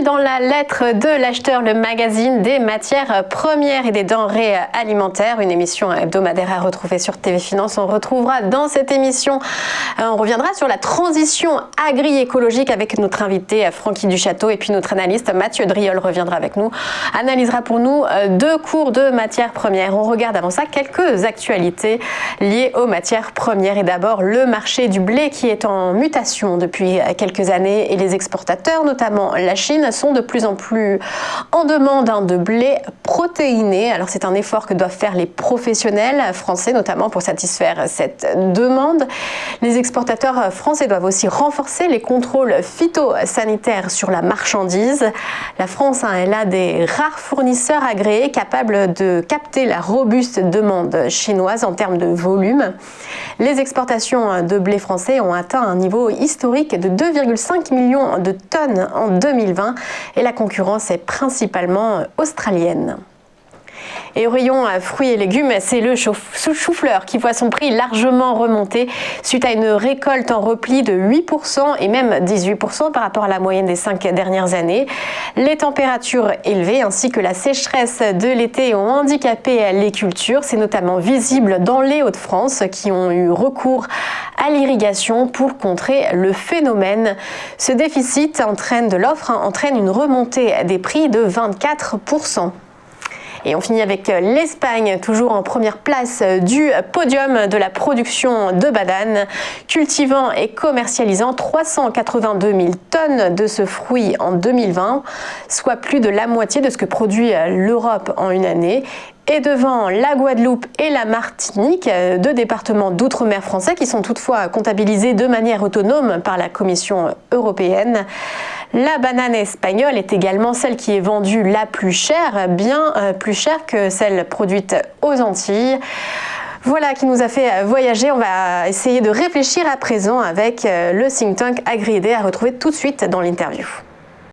dans la lettre de l'acheteur, le magazine des matières premières et des denrées alimentaires, une émission hebdomadaire à retrouver sur TV Finance. On retrouvera dans cette émission, on reviendra sur la transition agri-écologique avec notre invité Francky Duchâteau, et puis notre analyste Mathieu Driol reviendra avec nous, analysera pour nous deux cours de matières premières. On regarde avant ça quelques actualités liées aux matières premières, et d'abord le marché du blé qui est en mutation depuis quelques années, et les exportateurs, notamment la Chine, sont de plus en plus en demande de blé protéiné. Alors c'est un effort que doivent faire les professionnels français, notamment pour satisfaire cette demande. Les exportateurs français doivent aussi renforcer les contrôles phytosanitaires sur la marchandise. La France, elle a des rares fournisseurs agréés capables de capter la robuste demande chinoise en termes de volume. Les exportations de blé français ont atteint un niveau historique de 2,5 millions de tonnes en 2020, et la concurrence est principalement australienne. Et au rayon fruits et légumes, c'est le chou-fleur qui voit son prix largement remonter suite à une récolte en repli de 8% et même 18% par rapport à la moyenne des 5 dernières années. Les températures élevées ainsi que la sécheresse de l'été ont handicapé les cultures. C'est notamment visible dans les Hauts-de-France qui ont eu recours à l'irrigation pour contrer le phénomène. Ce déficit de l'offre entraîne une remontée des prix de 24%. Et on finit avec l'Espagne, toujours en première place du podium de la production de bananes, cultivant et commercialisant 382 000 tonnes de ce fruit en 2020, soit plus de la moitié de ce que produit l'Europe en une année. Et devant la Guadeloupe et la Martinique, deux départements d'outre-mer français qui sont toutefois comptabilisés de manière autonome par la Commission européenne. La banane espagnole est également celle qui est vendue la plus chère, bien plus chère que celle produite aux Antilles. Voilà qui nous a fait voyager. On va essayer de réfléchir à présent avec le think tank AgriD à retrouver tout de suite dans l'interview.